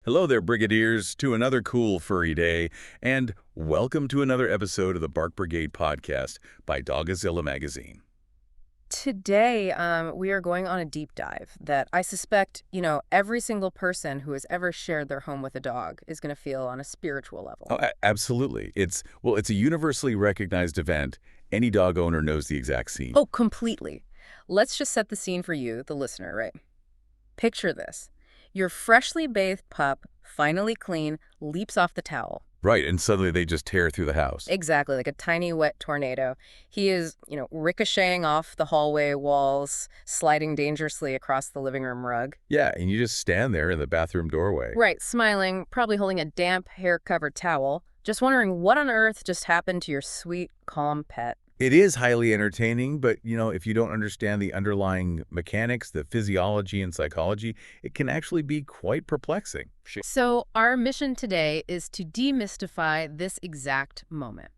Hello there, Brigadiers, to another cool furry day, and welcome to another episode of the Bark Brigade podcast by Dogazilla Magazine. Today, we are going on a deep dive that I suspect, every single person who has ever shared their home with a dog is going to feel on a spiritual level. Oh, absolutely. It's a universally recognized event. Any dog owner knows the exact scene. Oh, completely. Let's just set the scene for you, the listener, right? Picture this. Your freshly bathed pup, finally clean, leaps off the towel. Right, and suddenly they just tear through the house. Exactly, like a tiny wet tornado. He is, ricocheting off the hallway walls, sliding dangerously across the living room rug. Yeah, and you just stand there in the bathroom doorway. Right, smiling, probably holding a damp, hair-covered towel, just wondering what on earth just happened to your sweet, calm pet. It is highly entertaining, but, if you don't understand the underlying mechanics, the physiology and psychology, it can actually be quite perplexing. So our mission today is to demystify this exact moment.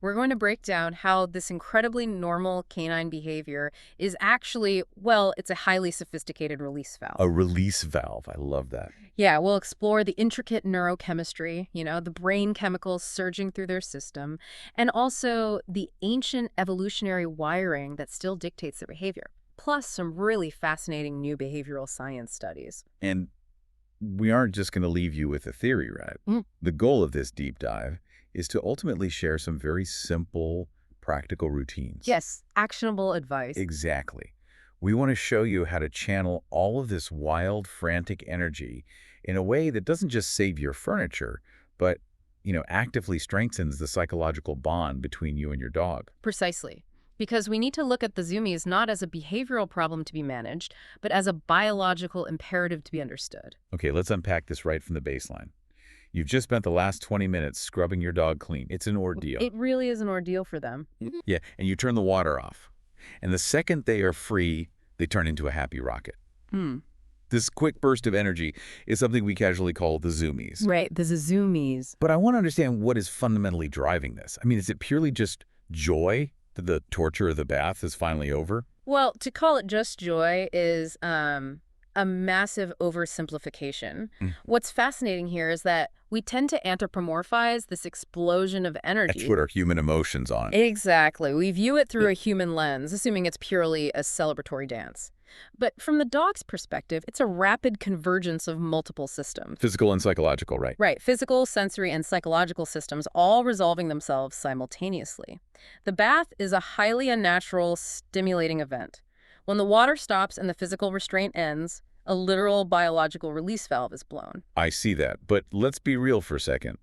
We're going to break down how this incredibly normal canine behavior is actually, well, it's a highly sophisticated release valve. A release valve. I love that. Yeah, we'll explore the intricate neurochemistry, the brain chemicals surging through their system, and also the ancient evolutionary wiring that still dictates their behavior, plus some really fascinating new behavioral science studies. And we aren't just going to leave you with a theory, right? The goal of this deep dive is to ultimately share some very simple, practical routines. Yes, actionable advice. Exactly. We want to show you how to channel all of this wild, frantic energy in a way that doesn't just save your furniture, but, actively strengthens the psychological bond between you and your dog. Precisely. Because we need to look at the Zoomies not as a behavioral problem to be managed, but as a biological imperative to be understood. Okay, let's unpack this right from the baseline. You've just spent the last 20 minutes scrubbing your dog clean. It's an ordeal. It really is an ordeal for them. Yeah, and you turn the water off. And the second they are free, they turn into a happy rocket. This quick burst of energy is something we casually call the Zoomies. Right, the Zoomies. But I want to understand what is fundamentally driving this. I mean, is it purely just joy that the torture of the bath is finally over? Well, to call it just joy is a massive oversimplification. What's fascinating here is that we tend to anthropomorphize this explosion of energy. That's what our human emotions on. Exactly. We view it through a human lens, assuming it's purely a celebratory dance. But from the dog's perspective, it's a rapid convergence of multiple systems. Physical and psychological, right? Right. Physical, sensory, and psychological systems all resolving themselves simultaneously. The bath is a highly unnatural, stimulating event. When the water stops and the physical restraint ends, a literal biological release valve is blown. I see that, but let's be real for a second.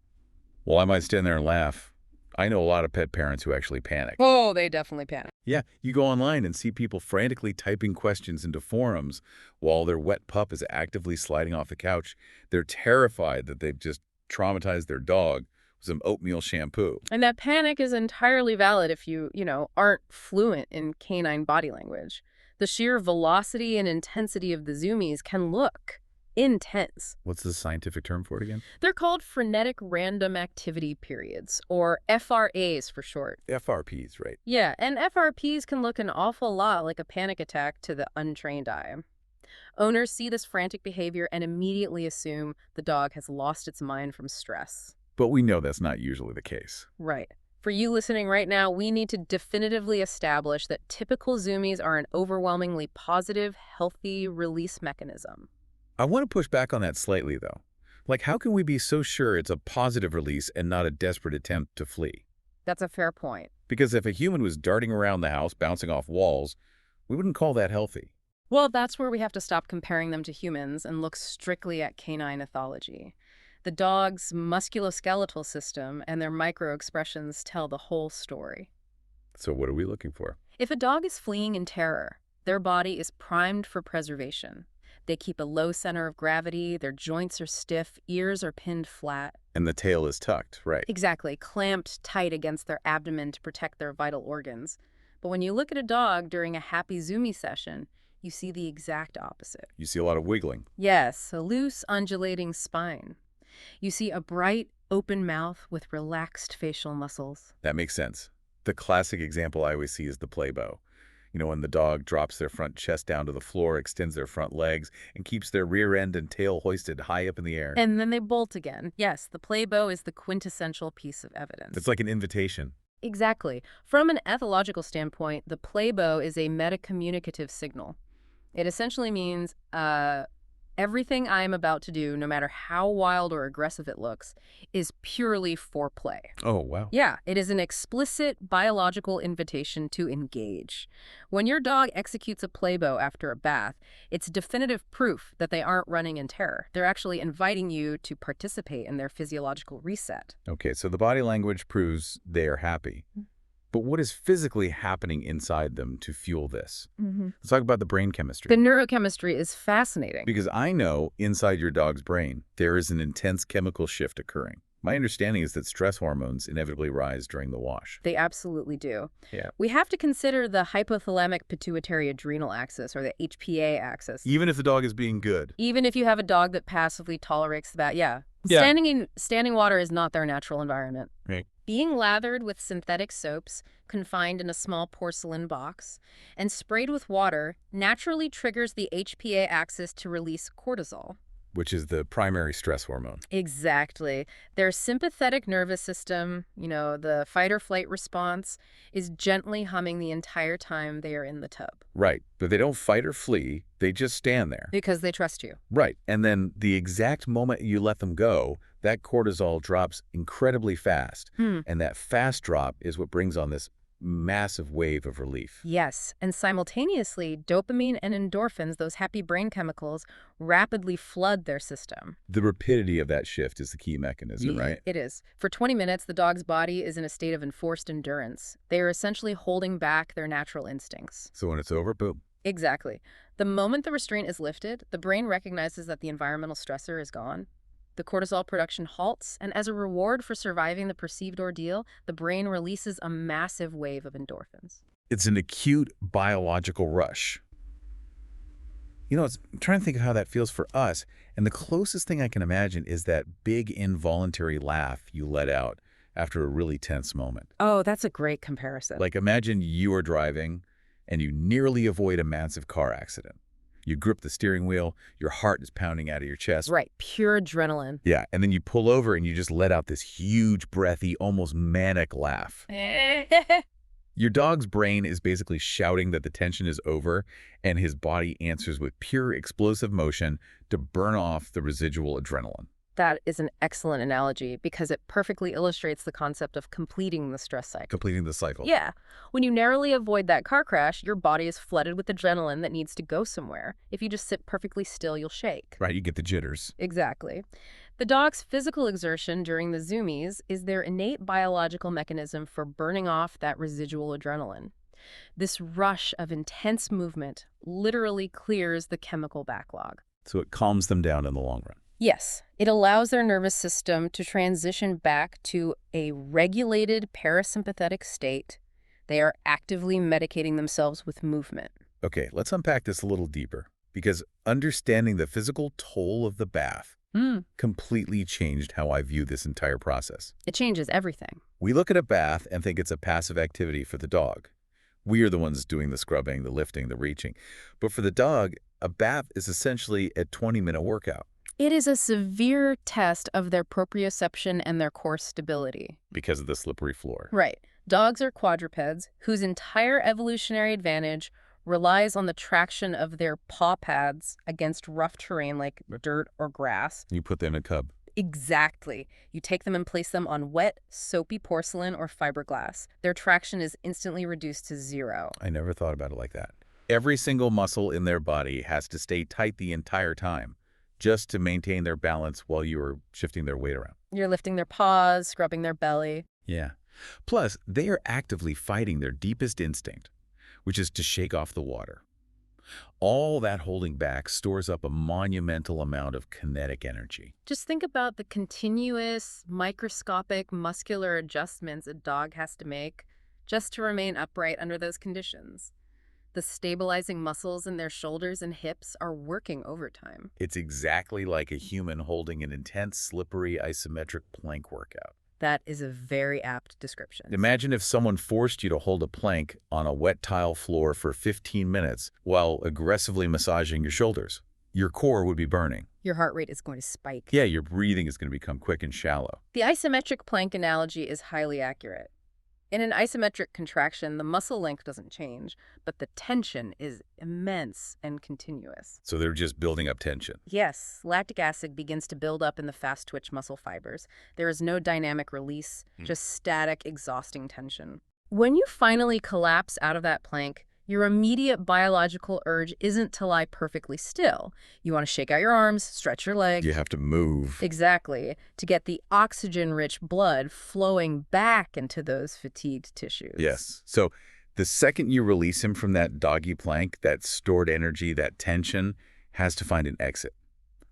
While I might stand there and laugh, I know a lot of pet parents who actually panic. Oh, they definitely panic. Yeah, you go online and see people frantically typing questions into forums while their wet pup is actively sliding off the couch. They're terrified that they've just traumatized their dog with some oatmeal shampoo. And that panic is entirely valid if you, aren't fluent in canine body language. The sheer velocity and intensity of the Zoomies can look intense. What's the scientific term for it again? They're called frenetic random activity periods, or FRAs for short. FRPs, right? Yeah, and FRPs can look an awful lot like a panic attack to the untrained eye. Owners see this frantic behavior and immediately assume the dog has lost its mind from stress. But we know that's not usually the case. Right. For you listening right now, we need to definitively establish that typical Zoomies are an overwhelmingly positive, healthy release mechanism. I want to push back on that slightly, though. Like, how can we be so sure it's a positive release and not a desperate attempt to flee? That's a fair point. Because if a human was darting around the house, bouncing off walls, we wouldn't call that healthy. Well, that's where we have to stop comparing them to humans and look strictly at canine ethology. The dog's musculoskeletal system and their microexpressions tell the whole story. So what are we looking for? If a dog is fleeing in terror, their body is primed for preservation. They keep a low center of gravity, their joints are stiff, ears are pinned flat. And the tail is tucked, right? Exactly, clamped tight against their abdomen to protect their vital organs. But when you look at a dog during a happy Zoomie session, you see the exact opposite. You see a lot of wiggling. Yes, a loose, undulating spine. You see a bright, open mouth with relaxed facial muscles. That makes sense. The classic example I always see is the play bow. When the dog drops their front chest down to the floor, extends their front legs, and keeps their rear end and tail hoisted high up in the air. And then they bolt again. Yes, the play bow is the quintessential piece of It's evidence. like an invitation. Exactly. From an ethological standpoint, the play bow is a metacommunicative signal. It essentially means everything I am about to do, no matter how wild or aggressive it looks, is purely for play. Oh, wow. Yeah, it is an explicit biological invitation to engage. When your dog executes a playbow after a bath, it's definitive proof that they aren't running in terror. They're actually inviting you to participate in their physiological reset. Okay, so the body language proves they are happy. But what is physically happening inside them to fuel this? Let's talk about the brain chemistry. The neurochemistry is fascinating. Because I know inside your dog's brain, there is an intense chemical shift occurring. My understanding is that stress hormones inevitably rise during the wash. They absolutely do. Yeah. We have to consider the hypothalamic pituitary adrenal axis, or the HPA axis. Even if the dog is being good. Even if you have a dog that passively tolerates that, yeah. Yeah. Standing water is not their natural environment. Right. Being lathered with synthetic soaps, confined in a small porcelain box, and sprayed with water naturally triggers the HPA axis to release cortisol. Which is the primary stress hormone. Exactly. Their sympathetic nervous system, the fight or flight response, is gently humming the entire time they are in the tub. Right. But they don't fight or flee. They just stand there. Because they trust you. Right. And then the exact moment you let them go, that cortisol drops incredibly fast. And that fast drop is what brings on this massive wave of relief. Yes, and simultaneously, dopamine and endorphins, those happy brain chemicals, rapidly flood their system. The rapidity of that shift is the key mechanism, right? It is. For 20 minutes, the dog's body is in a state of enforced endurance. They are essentially holding back their natural instincts. So when it's over, boom. Exactly. The moment the restraint is lifted, the brain recognizes that the environmental stressor is gone. The cortisol production halts, and as a reward for surviving the perceived ordeal, the brain releases a massive wave of endorphins. It's an acute biological rush. I'm trying to think of how that feels for us, and the closest thing I can imagine is that big involuntary laugh you let out after a really tense moment. Oh, that's a great comparison. Like imagine you are driving and you nearly avoid a massive car accident. You grip the steering wheel, your heart is pounding out of your chest. Right, pure adrenaline. Yeah, and then you pull over and you just let out this huge, breathy, almost manic laugh. Your dog's brain is basically shouting that the tension is over, and his body answers with pure explosive motion to burn off the residual adrenaline. That is an excellent analogy because it perfectly illustrates the concept of completing the stress cycle. Completing the cycle. Yeah. When you narrowly avoid that car crash, your body is flooded with adrenaline that needs to go somewhere. If you just sit perfectly still, you'll shake. Right, you get the jitters. Exactly. The dog's physical exertion during the Zoomies is their innate biological mechanism for burning off that residual adrenaline. This rush of intense movement literally clears the chemical backlog. So it calms them down in the long run. Yes, it allows their nervous system to transition back to a regulated parasympathetic state. They are actively medicating themselves with movement. Okay, let's unpack this a little deeper, because understanding the physical toll of the bath completely changed how I view this entire process. It changes everything. We look at a bath and think it's a passive activity for the dog. We are the ones doing the scrubbing, the lifting, the reaching. But for the dog, a bath is essentially a 20-minute workout. It is a severe test of their proprioception and their core stability. Because of the slippery floor. Right. Dogs are quadrupeds whose entire evolutionary advantage relies on the traction of their paw pads against rough terrain like dirt or grass. You put them in a cub. Exactly. You take them and place them on wet, soapy porcelain or fiberglass. Their traction is instantly reduced to zero. I never thought about it like that. Every single muscle in their body has to stay tight the entire time, just to maintain their balance while you are shifting their weight around. You're lifting their paws, scrubbing their belly. Yeah. Plus, they are actively fighting their deepest instinct, which is to shake off the water. All that holding back stores up a monumental amount of kinetic energy. Just think about the continuous, microscopic, muscular adjustments a dog has to make just to remain upright under those conditions. The stabilizing muscles in their shoulders and hips are working overtime. It's exactly like a human holding an intense, slippery, isometric plank workout. That is a very apt description. Imagine if someone forced you to hold a plank on a wet tile floor for 15 minutes while aggressively massaging your shoulders. Your core would be burning. Your heart rate is going to spike. Yeah, your breathing is going to become quick and shallow. The isometric plank analogy is highly accurate. In an isometric contraction, the muscle length doesn't change, but the tension is immense and continuous. So they're just building up tension. Yes, lactic acid begins to build up in the fast-twitch muscle fibers. There is no dynamic release, just static, exhausting tension. When you finally collapse out of that plank, your immediate biological urge isn't to lie perfectly still. You want to shake out your arms, stretch your legs. You have to move. Exactly, to get the oxygen-rich blood flowing back into those fatigued tissues. Yes. So the second you release him from that doggy plank, that stored energy, that tension has to find an exit.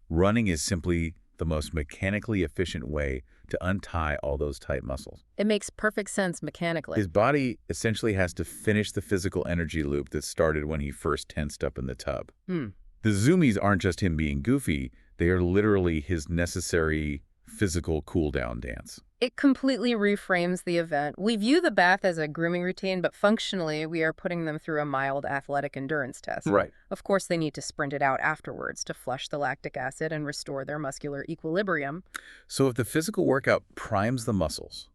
Running is simply the most mechanically efficient way to untie all those tight muscles. It makes perfect sense mechanically. His body essentially has to finish the physical energy loop that started when he first tensed up in the tub. The Zoomies aren't just him being goofy, they are literally his necessary physical cool-down dance. It completely reframes the event. We view the bath as a grooming routine, but functionally, we are putting them through a mild athletic endurance test. Right. Of course, they need to sprint it out afterwards to flush the lactic acid and restore their muscular equilibrium. So if the physical workout primes the muscles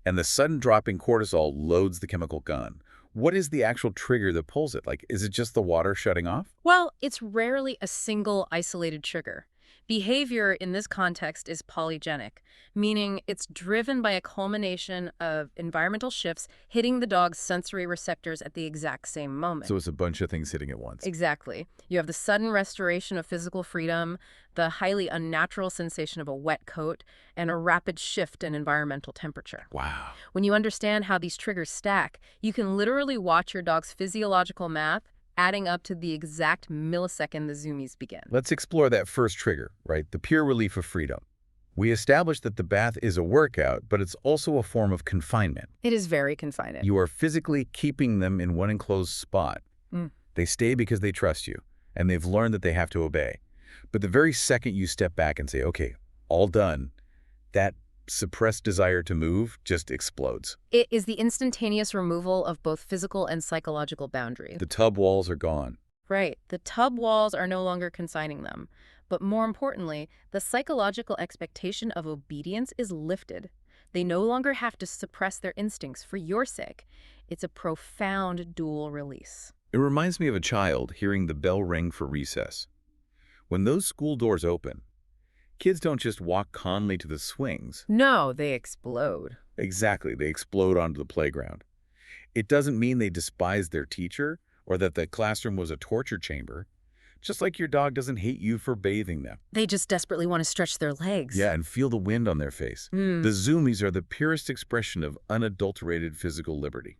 and the sudden drop in cortisol loads the chemical gun, what is the actual trigger that pulls it? Like, is it just the water shutting off? Well, it's rarely a single isolated trigger. Behavior in this context is polygenic, meaning it's driven by a culmination of environmental shifts hitting the dog's sensory receptors at the exact same moment. So it's a bunch of things hitting at once. Exactly. You have the sudden restoration of physical freedom, the highly unnatural sensation of a wet coat, and a rapid shift in environmental temperature. Wow. When you understand how these triggers stack, you can literally watch your dog's physiological math adding up to the exact millisecond the Zoomies begin. Let's explore that first trigger, right? The pure relief of freedom. We established that the bath is a workout, but it's also a form of confinement. It is very confining. You are physically keeping them in one enclosed spot. They stay because they trust you, and they've learned that they have to obey. But the very second you step back and say, okay, all done, that suppressed desire to move just explodes. It is the instantaneous removal of both physical and psychological boundaries. The tub walls are gone. Right. The tub walls are no longer consigning them. But more importantly, the psychological expectation of obedience is lifted. They no longer have to suppress their instincts for your sake. It's a profound dual release. It reminds me of a child hearing the bell ring for recess. When those school doors open, kids don't just walk calmly to the swings. No, they explode. Exactly, they explode onto the playground. It doesn't mean they despise their teacher or that the classroom was a torture chamber. Just like your dog doesn't hate you for bathing them. They just desperately want to stretch their legs. Yeah, and feel the wind on their face. The Zoomies are the purest expression of unadulterated physical liberty.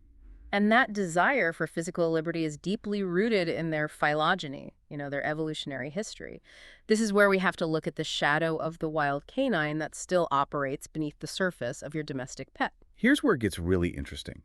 And that desire for physical liberty is deeply rooted in their phylogeny, their evolutionary history. This is where we have to look at the shadow of the wild canine that still operates beneath the surface of your domestic pet. Here's where it gets really interesting.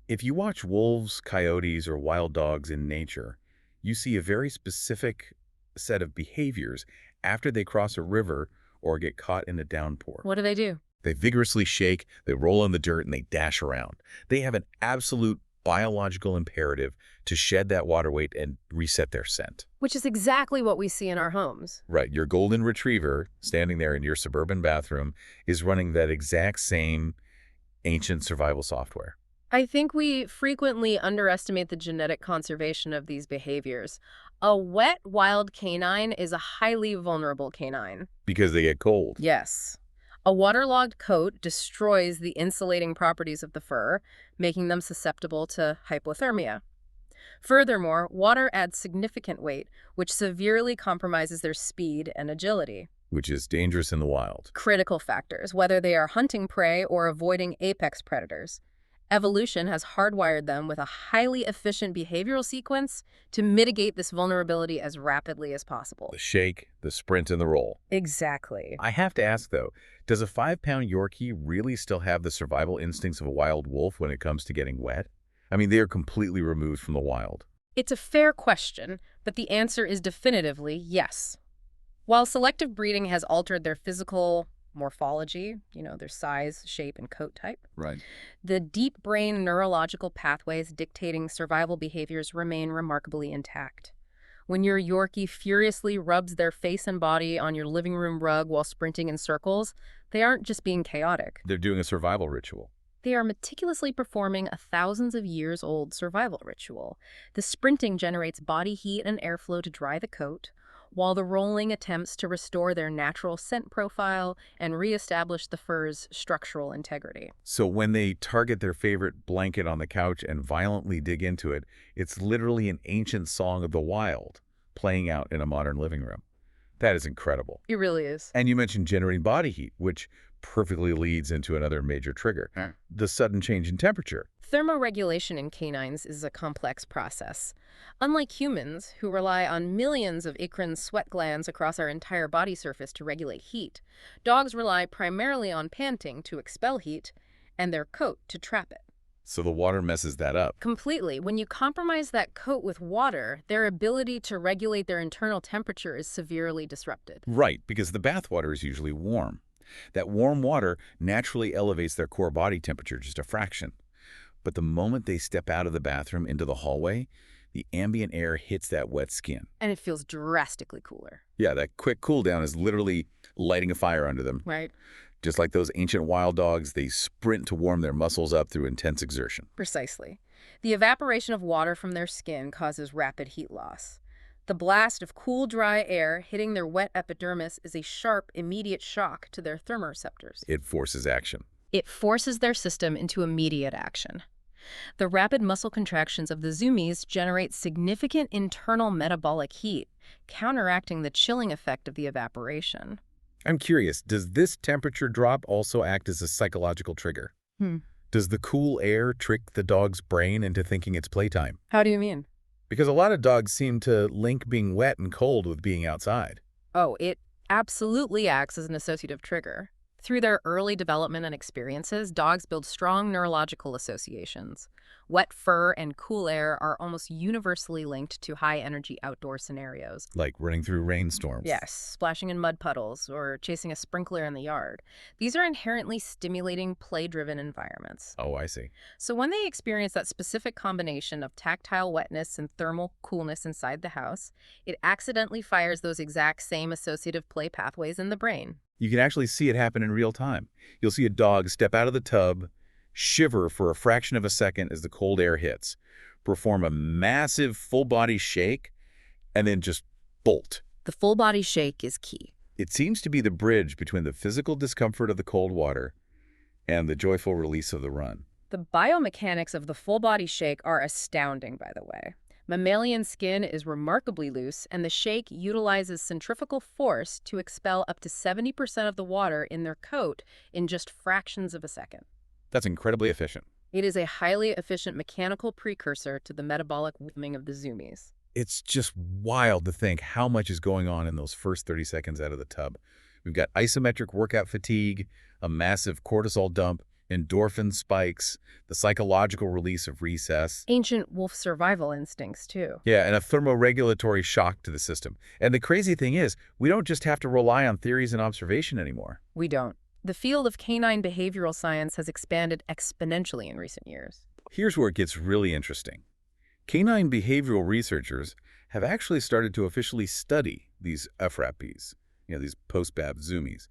If you watch wolves, coyotes, or wild dogs in nature, you see a very specific set of behaviors after they cross a river or get caught in a downpour. What do? They vigorously shake, they roll in the dirt, and they dash around. They have an absolute biological imperative to shed that water weight and reset their scent. Which is exactly what we see in our homes. Right. Your golden retriever, standing there in your suburban bathroom, is running that exact same ancient survival software. I think we frequently underestimate the genetic conservation of these behaviors. A wet, wild canine is a highly vulnerable canine. Because they get cold. Yes. A waterlogged coat destroys the insulating properties of the fur, making them susceptible to hypothermia. Furthermore, water adds significant weight, which severely compromises their speed and agility. Which is dangerous in the wild. Critical factors, whether they are hunting prey or avoiding apex predators. Evolution has hardwired them with a highly efficient behavioral sequence to mitigate this vulnerability as rapidly as possible. The shake, the sprint, and the roll. Exactly. I have to ask, though, does a 5-pound Yorkie really still have the survival instincts of a wild wolf when it comes to getting wet? I mean, they are completely removed from the wild. It's a fair question, but the answer is definitively yes. While selective breeding has altered their physical morphology, their size, shape, and coat type. Right. The deep brain neurological pathways dictating survival behaviors remain remarkably intact. When your Yorkie furiously rubs their face and body on your living room rug while sprinting in circles, they aren't just being chaotic. They're doing a survival ritual. They are meticulously performing a thousands of years old survival ritual. The sprinting generates body heat and airflow to dry the coat, while the rolling attempts to restore their natural scent profile and reestablish the fur's structural integrity. So when they target their favorite blanket on the couch and violently dig into it, it's literally an ancient song of the wild playing out in a modern living room. That is incredible. It really is. And you mentioned generating body heat, which perfectly leads into another major trigger, the sudden change in temperature. Thermoregulation in canines is a complex process. Unlike humans, who rely on millions of icrin sweat glands across our entire body surface to regulate heat, dogs rely primarily on panting to expel heat and their coat to trap it. So the water messes that up. Completely. When you compromise that coat with water, their ability to regulate their internal temperature is severely disrupted. Right, because the bath water is usually warm. That warm water naturally elevates their core body temperature just a fraction. But the moment they step out of the bathroom into the hallway, the ambient air hits that wet skin. And it feels drastically cooler. Yeah, that quick cool down is literally lighting a fire under them. Right. Just like those ancient wild dogs, they sprint to warm their muscles up through intense exertion. Precisely. The evaporation of water from their skin causes rapid heat loss. The blast of cool, dry air hitting their wet epidermis is a sharp, immediate shock to their thermoreceptors. It forces action. It forces their system into immediate action. The rapid muscle contractions of the Zoomies generate significant internal metabolic heat, counteracting the chilling effect of the evaporation. I'm curious, does this temperature drop also act as a psychological trigger? Does the cool air trick the dog's brain into thinking it's playtime? How do you mean? Because a lot of dogs seem to link being wet and cold with being outside. Oh, it absolutely acts as an associative trigger. Through their early development and experiences, dogs build strong neurological associations. Wet fur and cool air are almost universally linked to high-energy outdoor scenarios. Like running through rainstorms. Yes, splashing in mud puddles or chasing a sprinkler in the yard. These are inherently stimulating, play-driven environments. Oh, I see. So when they experience that specific combination of tactile wetness and thermal coolness inside the house, it accidentally fires those exact same associative play pathways in the brain. You can actually see it happen in real time. You'll see a dog step out of the tub, shiver for a fraction of a second as the cold air hits, perform a massive full-body shake, and then just bolt. The full-body shake is key. It seems to be the bridge between the physical discomfort of the cold water and the joyful release of the run. The biomechanics of the full-body shake are astounding, by the way. Mammalian skin is remarkably loose, and the shake utilizes centrifugal force to expel up to 70% of the water in their coat in just fractions of a second. That's incredibly efficient. It is a highly efficient mechanical precursor to the metabolic warming of the Zoomies. It's just wild to think how much is going on in those first 30 seconds out of the tub. We've got isometric workout fatigue, a massive cortisol dump, endorphin spikes, the psychological release of recess. Ancient wolf survival instincts, too. Yeah, and a thermoregulatory shock to the system. And the crazy thing is, we don't just have to rely on theories and observation anymore. We don't. The field of canine behavioral science has expanded exponentially in recent years. Here's where it gets really interesting. Canine behavioral researchers have actually started to officially study these FRAPs, these post-BAB Zoomies.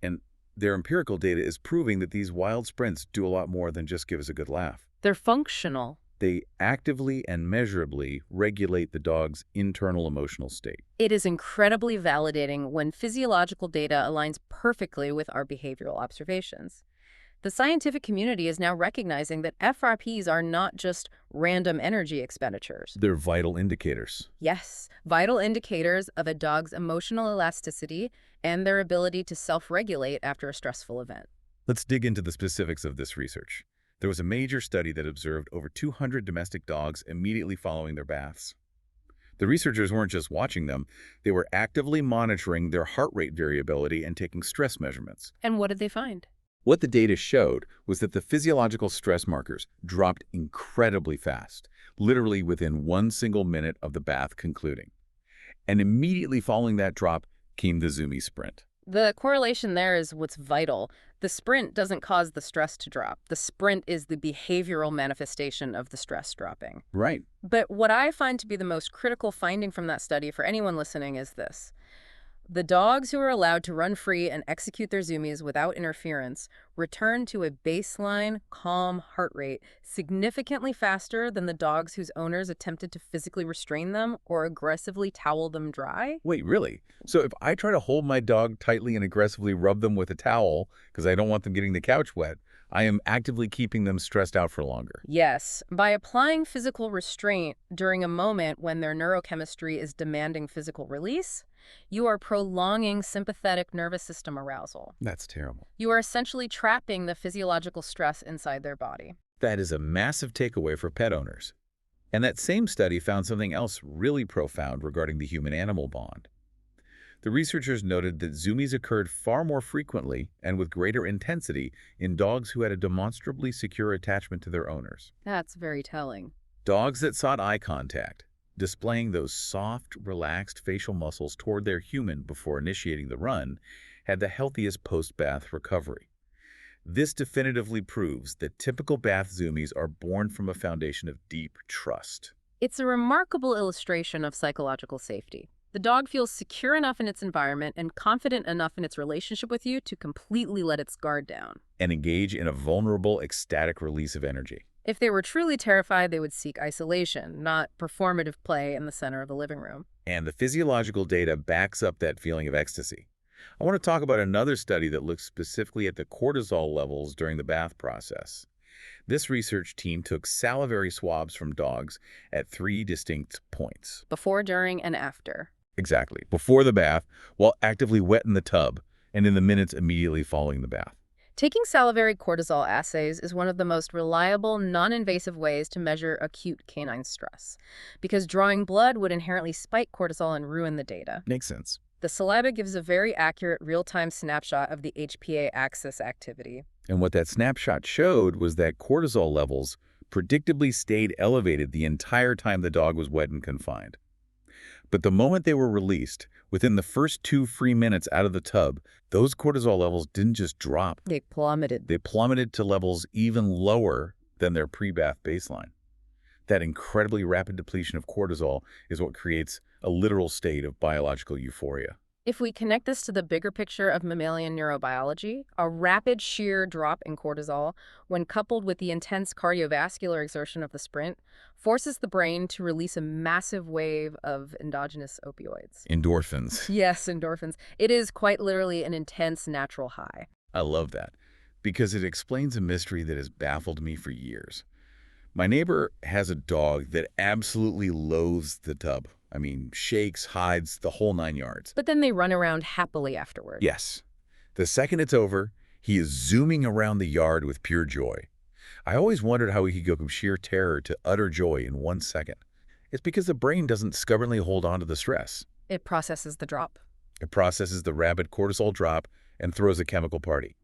And their empirical data is proving that these wild sprints do a lot more than just give us a good laugh. They're functional. They actively and measurably regulate the dog's internal emotional state. It is incredibly validating when physiological data aligns perfectly with our behavioral observations. The scientific community is now recognizing that FRPs are not just random energy expenditures. They're vital indicators. Yes, vital indicators of a dog's emotional elasticity and their ability to self-regulate after a stressful event. Let's dig into the specifics of this research. There was a major study that observed over 200 domestic dogs immediately following their baths. The researchers weren't just watching them, they were actively monitoring their heart rate variability and taking stress measurements. And what did they find? What the data showed was that the physiological stress markers dropped incredibly fast, literally within 1 single minute of the bath concluding. And immediately following that drop came the Zoomie sprint. The correlation there is what's vital. The sprint doesn't cause the stress to drop. The sprint is the behavioral manifestation of the stress dropping. Right. But what I find to be the most critical finding from that study for anyone listening is this. The dogs who are allowed to run free and execute their zoomies without interference return to a baseline, calm heart rate significantly faster than the dogs whose owners attempted to physically restrain them or aggressively towel them dry. Wait, really? So if I try to hold my dog tightly and aggressively rub them with a towel because I don't want them getting the couch wet, I am actively keeping them stressed out for longer. Yes, by applying physical restraint during a moment when their neurochemistry is demanding physical release, you are prolonging sympathetic nervous system arousal. That's terrible. You are essentially trapping the physiological stress inside their body. That is a massive takeaway for pet owners. And that same study found something else really profound regarding the human-animal bond. The researchers noted that zoomies occurred far more frequently and with greater intensity in dogs who had a demonstrably secure attachment to their owners. That's very telling. Dogs that sought eye contact, displaying those soft, relaxed facial muscles toward their human before initiating the run, had the healthiest post-bath recovery. This definitively proves that typical bath zoomies are born from a foundation of deep trust. It's a remarkable illustration of psychological safety. The dog feels secure enough in its environment and confident enough in its relationship with you to completely let its guard down. And engage in a vulnerable, ecstatic release of energy. If they were truly terrified, they would seek isolation, not performative play in the center of the living room. And the physiological data backs up that feeling of ecstasy. I want to talk about another study that looks specifically at the cortisol levels during the bath process. This research team took salivary swabs from dogs at 3 distinct points. Before, during, and after. Exactly. Before the bath, while actively wet in the tub, and in the minutes immediately following the bath. Taking salivary cortisol assays is one of the most reliable, non-invasive ways to measure acute canine stress, because drawing blood would inherently spike cortisol and ruin the data. Makes sense. The saliva gives a very accurate real-time snapshot of the HPA axis activity. And what that snapshot showed was that cortisol levels predictably stayed elevated the entire time the dog was wet and confined. But the moment they were released, within the first 2 free minutes out of the tub, those cortisol levels didn't just drop. They plummeted. They plummeted to levels even lower than their pre-bath baseline. That incredibly rapid depletion of cortisol is what creates a literal state of biological euphoria. If we connect this to the bigger picture of mammalian neurobiology, a rapid sheer drop in cortisol, when coupled with the intense cardiovascular exertion of the sprint, forces the brain to release a massive wave of endogenous opioids. Endorphins. Yes, endorphins. It is quite literally an intense natural high. I love that, because it explains a mystery that has baffled me for years. My neighbor has a dog that absolutely loathes the tub. I mean, shakes, hides, the whole 9 yards. But then they run around happily afterward. Yes. The second it's over, he is zooming around the yard with pure joy. I always wondered how he could go from sheer terror to utter joy in 1 second. It's because the brain doesn't stubbornly hold on to the stress. It processes the drop. It processes the rapid cortisol drop and throws a chemical party.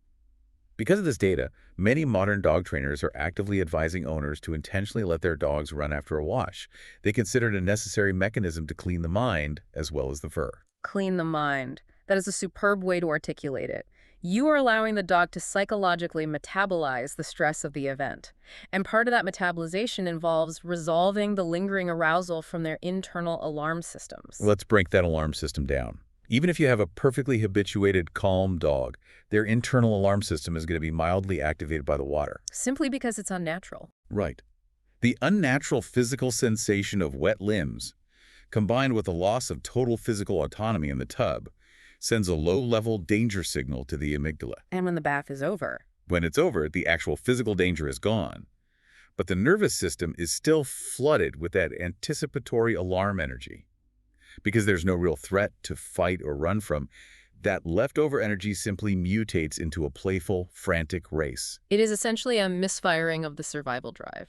Because of this data, many modern dog trainers are actively advising owners to intentionally let their dogs run after a wash. They consider it a necessary mechanism to clean the mind as well as the fur. Clean the mind. That is a superb way to articulate it. You are allowing the dog to psychologically metabolize the stress of the event. And part of that metabolization involves resolving the lingering arousal from their internal alarm systems. Let's break that alarm system down. Even if you have a perfectly habituated, calm dog, their internal alarm system is going to be mildly activated by the water. Simply because it's unnatural. Right. The unnatural physical sensation of wet limbs, combined with the loss of total physical autonomy in the tub, sends a low-level danger signal to the amygdala. And when the bath is over. When it's over, the actual physical danger is gone. But the nervous system is still flooded with that anticipatory alarm energy. Because there's no real threat to fight or run from, that leftover energy simply mutates into a playful, frantic race. It is essentially a misfiring of the survival drive.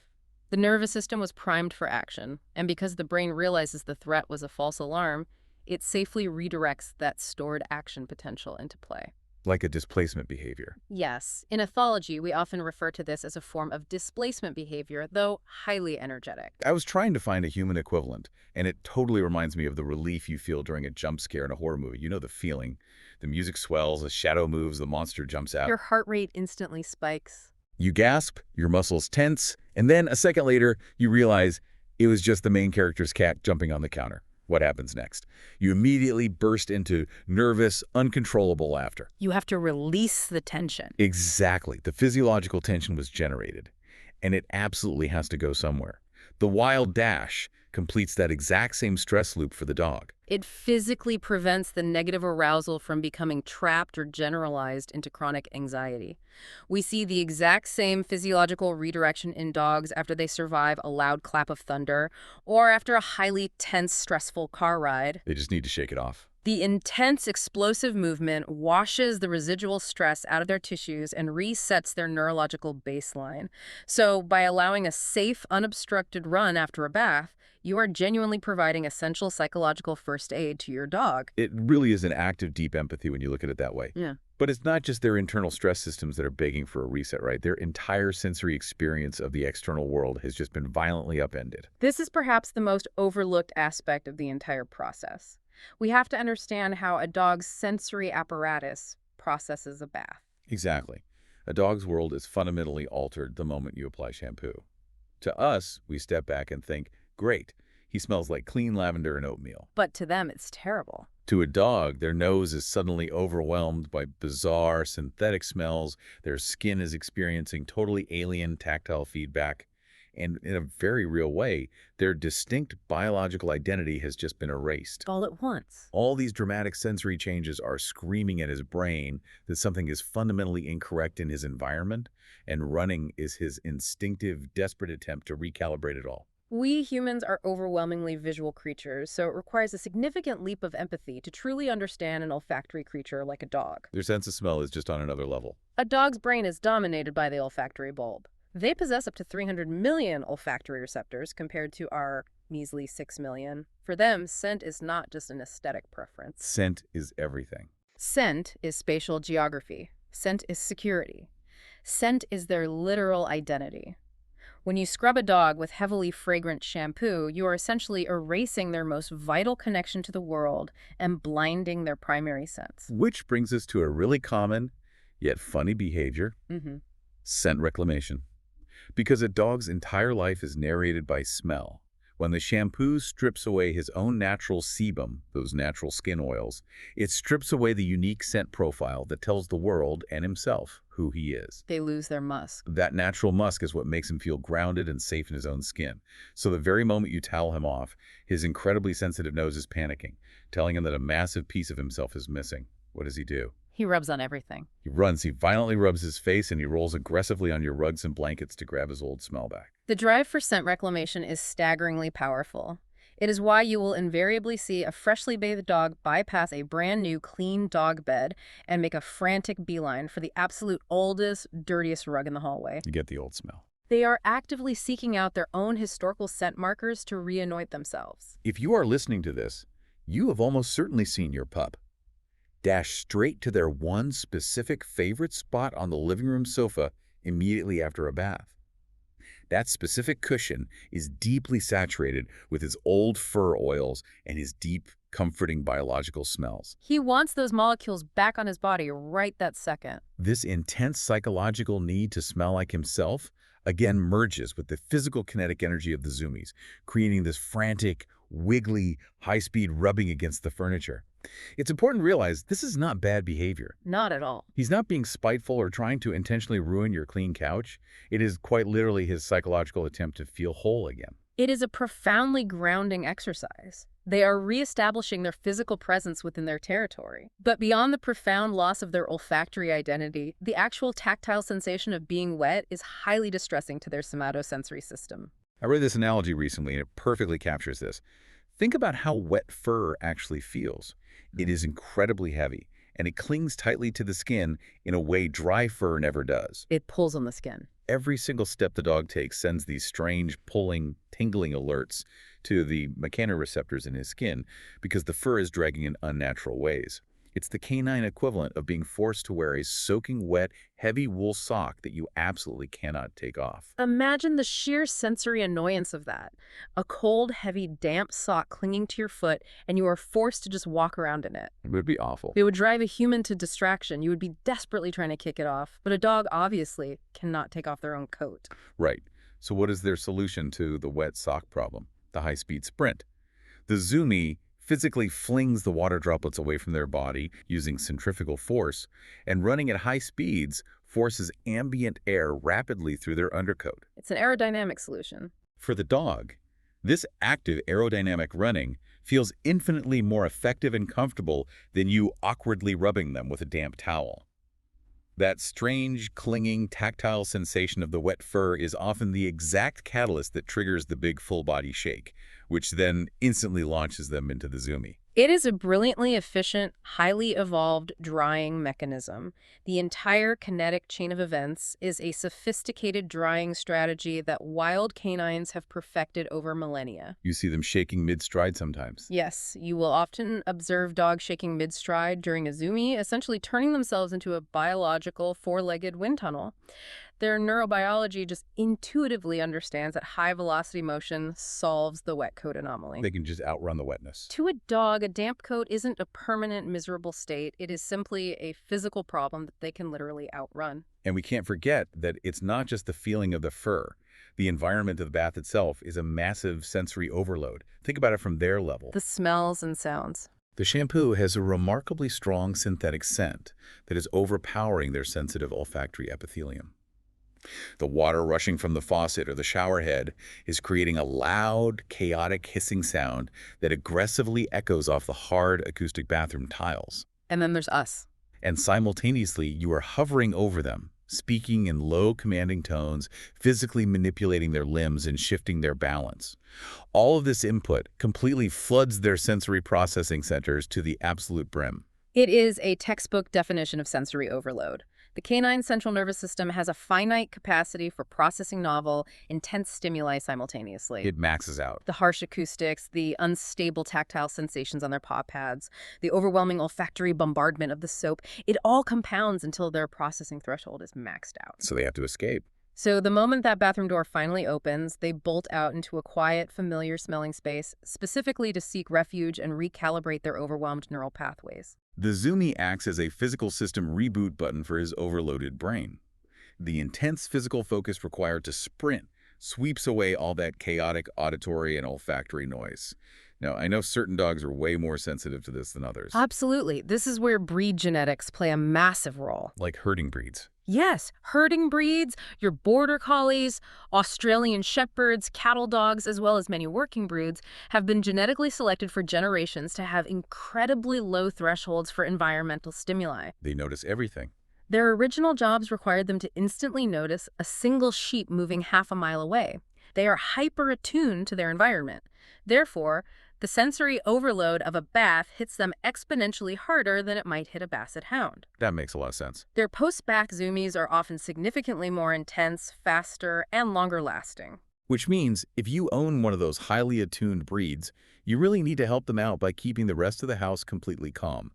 The nervous system was primed for action, and because the brain realizes the threat was a false alarm, it safely redirects that stored action potential into play. like a displacement behavior. Yes, in ethology, we often refer to this as a form of displacement behavior, though highly energetic. I was trying to find a human equivalent, and it totally reminds me of the relief you feel during a jump scare in a horror movie. You know the feeling. The music swells, a shadow moves, the monster jumps out. Your heart rate instantly spikes. You gasp, your muscles tense, and then a second later, you realize it was just the main character's cat jumping on the counter. What happens next? You immediately burst into nervous, uncontrollable laughter. You have to release the tension. Exactly. The physiological tension was generated, and it absolutely has to go somewhere. The wild dash completes that exact same stress loop for the dog. It physically prevents the negative arousal from becoming trapped or generalized into chronic anxiety. We see the exact same physiological redirection in dogs after they survive a loud clap of thunder or after a highly tense, stressful car ride. They just need to shake it off. The intense, explosive movement washes the residual stress out of their tissues and resets their neurological baseline. So, by allowing a safe, unobstructed run after a bath, you are genuinely providing essential psychological first aid to your dog. It really is an act of deep empathy when you look at it that way. Yeah. But it's not just their internal stress systems that are begging for a reset, right? Their entire sensory experience of the external world has just been violently upended. This is perhaps the most overlooked aspect of the entire process. We have to understand how a dog's sensory apparatus processes a bath. Exactly. A dog's world is fundamentally altered the moment you apply shampoo. To us, we step back and think, great, he smells like clean lavender and oatmeal. But to them, it's terrible. To a dog, their nose is suddenly overwhelmed by bizarre synthetic smells. Their skin is experiencing totally alien tactile feedback. And in a very real way, their distinct biological identity has just been erased. All at once. All these dramatic sensory changes are screaming at his brain that something is fundamentally incorrect in his environment, and running is his instinctive, desperate attempt to recalibrate it all. We humans are overwhelmingly visual creatures, so it requires a significant leap of empathy to truly understand an olfactory creature like a dog. Their sense of smell is just on another level. A dog's brain is dominated by the olfactory bulb. They possess up to 300 million olfactory receptors compared to our measly 6 million. For them, scent is not just an aesthetic preference. Scent is everything. Scent is spatial geography. Scent is security. Scent is their literal identity. When you scrub a dog with heavily fragrant shampoo, you are essentially erasing their most vital connection to the world and blinding their primary sense. Which brings us to a really common, yet funny behavior, scent reclamation. Because a dog's entire life is narrated by smell. When the shampoo strips away his own natural sebum, those natural skin oils, it strips away the unique scent profile that tells the world and himself who he is. They lose their musk. That natural musk is what makes him feel grounded and safe in his own skin. So the very moment you towel him off, his incredibly sensitive nose is panicking, telling him that a massive piece of himself is missing. What does he do? He rubs on everything. He runs, he violently rubs his face, and he rolls aggressively on your rugs and blankets to grab his old smell back. The drive for scent reclamation is staggeringly powerful. It is why you will invariably see a freshly bathed dog bypass a brand new clean dog bed and make a frantic beeline for the absolute oldest, dirtiest rug in the hallway. You get the old smell. They are actively seeking out their own historical scent markers to reanoint themselves. If you are listening to this, you have almost certainly seen your pup dash straight to their one specific favorite spot on the living room sofa immediately after a bath. That specific cushion is deeply saturated with his old fur oils and his deep, comforting biological smells. He wants those molecules back on his body right that second. This intense psychological need to smell like himself again merges with the physical kinetic energy of the Zoomies, creating this frantic, wiggly, high-speed rubbing against the furniture. It's important to realize this is not bad behavior. Not at all. He's not being spiteful or trying to intentionally ruin your clean couch. It is quite literally his psychological attempt to feel whole again. It is a profoundly grounding exercise. They are reestablishing their physical presence within their territory. But beyond the profound loss of their olfactory identity, the actual tactile sensation of being wet is highly distressing to their somatosensory system. I read this analogy recently, and it perfectly captures this. Think about how wet fur actually feels. It is incredibly heavy, and it clings tightly to the skin in a way dry fur never does. It pulls on the skin. Every single step the dog takes sends these strange, pulling, tingling alerts to the mechanoreceptors in his skin because the fur is dragging in unnatural ways. It's the canine equivalent of being forced to wear a soaking wet, heavy wool sock that you absolutely cannot take off. Imagine the sheer sensory annoyance of that. A cold, heavy, damp sock clinging to your foot, and you are forced to just walk around in it. It would be awful. It would drive a human to distraction. You would be desperately trying to kick it off, but a dog obviously cannot take off their own coat. Right. So what is their solution to the wet sock problem? The high-speed sprint. The Zoomie physically flings the water droplets away from their body using centrifugal force, and running at high speeds forces ambient air rapidly through their undercoat. It's an aerodynamic solution. For the dog, this active aerodynamic running feels infinitely more effective and comfortable than you awkwardly rubbing them with a damp towel. That strange, clinging, tactile sensation of the wet fur is often the exact catalyst that triggers the big full-body shake, which then instantly launches them into the Zoomie. It is a brilliantly efficient, highly evolved drying mechanism. The entire kinetic chain of events is a sophisticated drying strategy that wild canines have perfected over millennia. You see them shaking mid-stride sometimes. Yes, you will often observe dogs shaking mid-stride during a Zoomie, essentially turning themselves into a biological four-legged wind tunnel. Their neurobiology just intuitively understands that high-velocity motion solves the wet coat anomaly. They can just outrun the wetness. To a dog, a damp coat isn't a permanent, miserable state. It is simply a physical problem that they can literally outrun. And we can't forget that it's not just the feeling of the fur. The environment of the bath itself is a massive sensory overload. Think about it from their level. The smells and sounds. The shampoo has a remarkably strong synthetic scent that is overpowering their sensitive olfactory epithelium. The water rushing from the faucet or the shower head is creating a loud, chaotic hissing sound that aggressively echoes off the hard acoustic bathroom tiles. And then there's us. And simultaneously, you are hovering over them, speaking in low, commanding tones, physically manipulating their limbs and shifting their balance. All of this input completely floods their sensory processing centers to the absolute brim. It is a textbook definition of sensory overload. The canine central nervous system has a finite capacity for processing novel, intense stimuli simultaneously. It maxes out. The harsh acoustics, the unstable tactile sensations on their paw pads, the overwhelming olfactory bombardment of the soap, it all compounds until their processing threshold is maxed out. So they have to escape. So the moment that bathroom door finally opens, they bolt out into a quiet, familiar-smelling space, specifically to seek refuge and recalibrate their overwhelmed neural pathways. The Zoomie acts as a physical system reboot button for his overloaded brain. The intense physical focus required to sprint sweeps away all that chaotic auditory and olfactory noise. Now, I know certain dogs are way more sensitive to this than others. Absolutely. This is where breed genetics play a massive role. Like herding breeds. Yes, herding breeds, your border collies, Australian shepherds, cattle dogs, as well as many working breeds, have been genetically selected for generations to have incredibly low thresholds for environmental stimuli. They notice everything. Their original jobs required them to instantly notice a single sheep moving half a mile away. They are hyper-attuned to their environment. Therefore, the sensory overload of a bath hits them exponentially harder than it might hit a basset hound. That makes a lot of sense. Their post-bath Zoomies are often significantly more intense, faster, and longer lasting. Which means if you own one of those highly attuned breeds, you really need to help them out by keeping the rest of the house completely calm.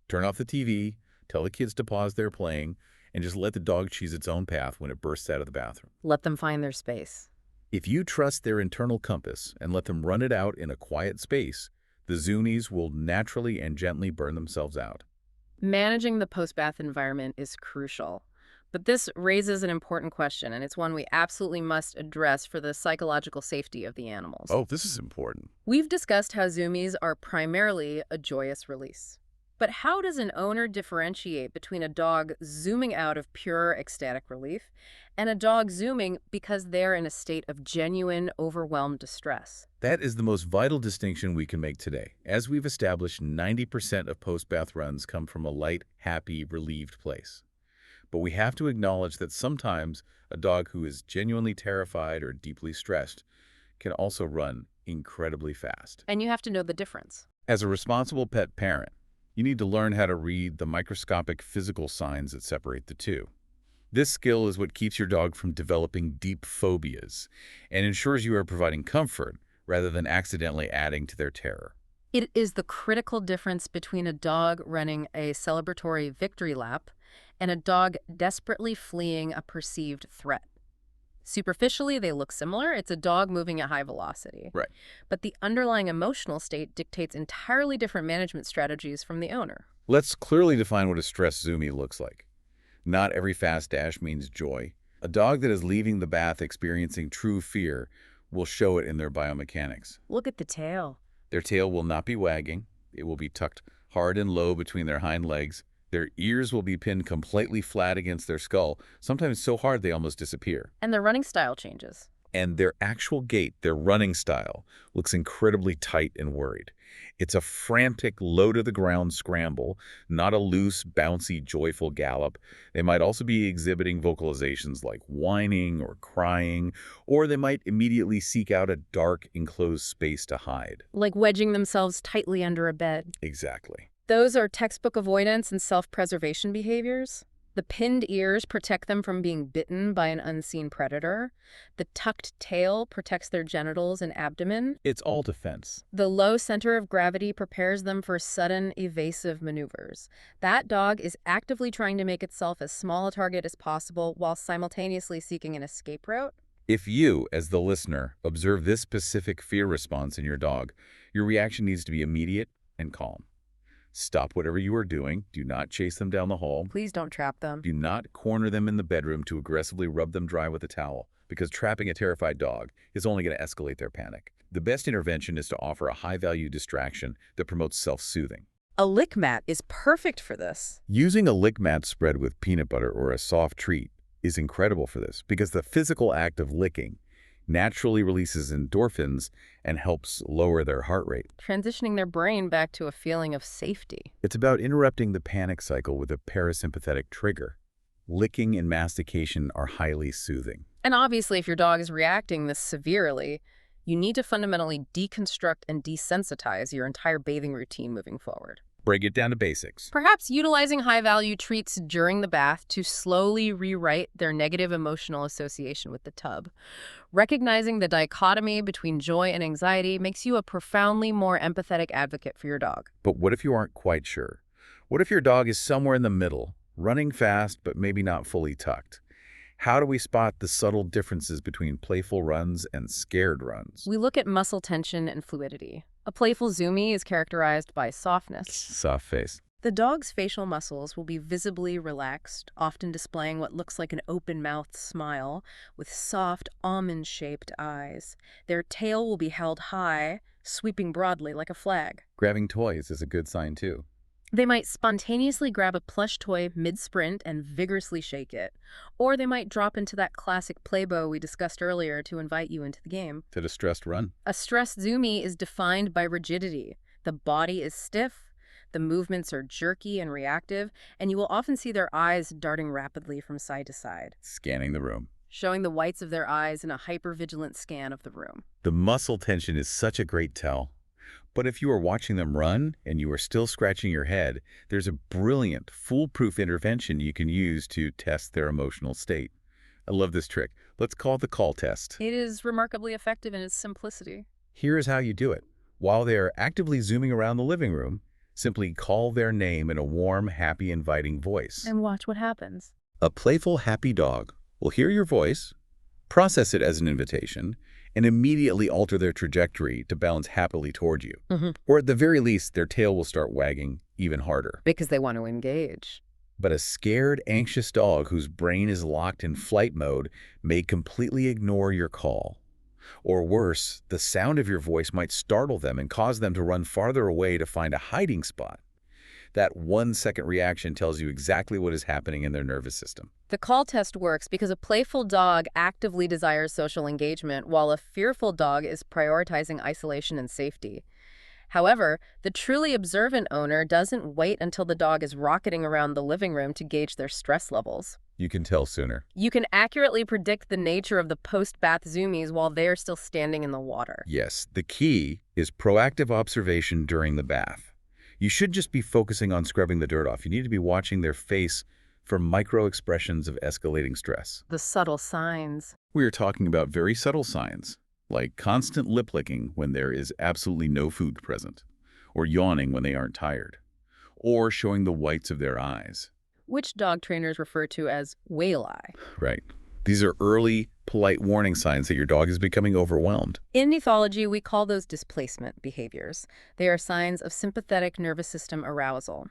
Turn off the TV, tell the kids to pause their playing, and just let the dog choose its own path when it bursts out of the bathroom. Let them find their space. If you trust their internal compass and let them run it out in a quiet space, the Zoomies will naturally and gently burn themselves out. Managing the post-bath environment is crucial. But this raises an important question, and it's one we absolutely must address for the psychological safety of the animals. Oh, this is important. We've discussed how Zoomies are primarily a joyous release. But how does an owner differentiate between a dog zooming out of pure ecstatic relief and a dog zooming because they're in a state of genuine, overwhelmed distress? That is the most vital distinction we can make today. As we've established, 90% of post-bath runs come from a light, happy, relieved place. But we have to acknowledge that sometimes a dog who is genuinely terrified or deeply stressed can also run incredibly fast. And you have to know the difference. As a responsible pet parent, you need to learn how to read the microscopic physical signs that separate the two. This skill is what keeps your dog from developing deep phobias and ensures you are providing comfort rather than accidentally adding to their terror. It is the critical difference between a dog running a celebratory victory lap and a dog desperately fleeing a perceived threat. Superficially, they look similar. It's a dog moving at high velocity. Right. But the underlying emotional state dictates entirely different management strategies from the owner. Let's clearly define what a stressed Zoomie looks like. Not every fast dash means joy. A dog that is leaving the bath experiencing true fear will show it in their biomechanics. Look at the tail. Their tail will not be wagging. It will be tucked hard and low between their hind legs. Their ears will be pinned completely flat against their skull, sometimes so hard they almost disappear. And their running style changes. And their actual gait, their running style, looks incredibly tight and worried. It's a frantic, low-to-the-ground scramble, not a loose, bouncy, joyful gallop. They might also be exhibiting vocalizations like whining or crying, or they might immediately seek out a dark, enclosed space to hide. Like wedging themselves tightly under a bed. Exactly. Those are textbook avoidance and self-preservation behaviors. The pinned ears protect them from being bitten by an unseen predator. The tucked tail protects their genitals and abdomen. It's all defense. The low center of gravity prepares them for sudden, evasive maneuvers. That dog is actively trying to make itself as small a target as possible while simultaneously seeking an escape route. If you, as the listener, observe this specific fear response in your dog, your reaction needs to be immediate and calm. Stop whatever you are doing. Do not chase them down the hall. Please don't trap them. Do not corner them in the bedroom to aggressively rub them dry with a towel, because trapping a terrified dog is only going to escalate their panic. The best intervention is to offer a high-value distraction that promotes self-soothing. A lick mat is perfect for this. Using a lick mat spread with peanut butter or a soft treat is incredible for this, because the physical act of licking naturally releases endorphins and helps lower their heart rate. Transitioning their brain back to a feeling of safety. It's about interrupting the panic cycle with a parasympathetic trigger. Licking and mastication are highly soothing. And obviously, if your dog is reacting this severely, you need to fundamentally deconstruct and desensitize your entire bathing routine moving forward. Break it down to basics. Perhaps utilizing high-value treats during the bath to slowly rewrite their negative emotional association with the tub. Recognizing the dichotomy between joy and anxiety makes you a profoundly more empathetic advocate for your dog. But what if you aren't quite sure? What if your dog is somewhere in the middle, running fast but maybe not fully tucked? How do we spot the subtle differences between playful runs and scared runs? We look at muscle tension and fluidity. A playful Zoomie is characterized by softness. Soft face. The dog's facial muscles will be visibly relaxed, often displaying what looks like an open-mouthed smile with soft, almond-shaped eyes. Their tail will be held high, sweeping broadly like a flag. Grabbing toys is a good sign too. They might spontaneously grab a plush toy mid-sprint and vigorously shake it. Or they might drop into that classic playbow we discussed earlier to invite you into the game. To the stressed run. A stressed Zoomie is defined by rigidity. The body is stiff, the movements are jerky and reactive, and you will often see their eyes darting rapidly from side to side. Scanning the room. Showing the whites of their eyes in a hyper-vigilant scan of the room. The muscle tension is such a great tell. But if you are watching them run and you are still scratching your head, there's a brilliant, foolproof intervention you can use to test their emotional state. I love this trick. Let's call it the call test. It is remarkably effective in its simplicity. Here is how you do it. While they are actively zooming around the living room, simply call their name in a warm, happy, inviting voice. And watch what happens. A playful, happy dog will hear your voice, process it as an invitation, and immediately alter their trajectory to bounce happily toward you. Or at the very least, their tail will start wagging even harder. Because they want to engage. But a scared, anxious dog whose brain is locked in flight mode may completely ignore your call. Or worse, the sound of your voice might startle them and cause them to run farther away to find a hiding spot. That 1-second reaction tells you exactly what is happening in their nervous system. The call test works because a playful dog actively desires social engagement, while a fearful dog is prioritizing isolation and safety. However, the truly observant owner doesn't wait until the dog is rocketing around the living room to gauge their stress levels. You can tell sooner. You can accurately predict the nature of the post-bath Zoomies while they are still standing in the water. Yes, the key is proactive observation during the bath. You should just be focusing on scrubbing the dirt off. You need to be watching their face for micro-expressions of escalating stress. The subtle signs. We are talking about very subtle signs, like constant lip licking when there is absolutely no food present, or yawning when they aren't tired, or showing the whites of their eyes. Which dog trainers refer to as whale eye. Right. These are early, polite warning signs that your dog is becoming overwhelmed. In ethology, we call those displacement behaviors. They are signs of sympathetic nervous system arousal.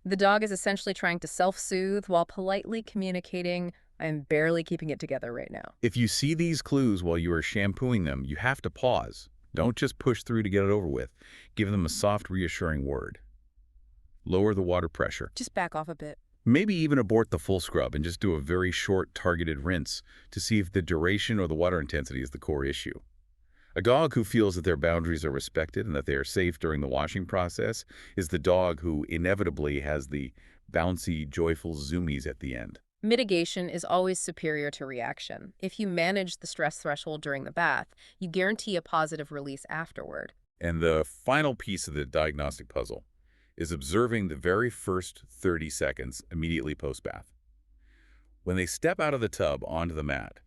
The dog is essentially trying to self-soothe while politely communicating, "I'm barely keeping it together right now." If you see these clues while you are shampooing them, you have to pause. Don't just push through to get it over with. Give them a soft, reassuring word. Lower the water pressure. Just back off a bit. Maybe even abort the full scrub and just do a very short, targeted rinse to see if the duration or the water intensity is the core issue. A dog who feels that their boundaries are respected and that they are safe during the washing process is the dog who inevitably has the bouncy, joyful zoomies at the end. Mitigation is always superior to reaction. If you manage the stress threshold during the bath, you guarantee a positive release afterward. And the final piece of the diagnostic puzzle is observing the very first 30 seconds immediately post-bath. When they step out of the tub onto the mat,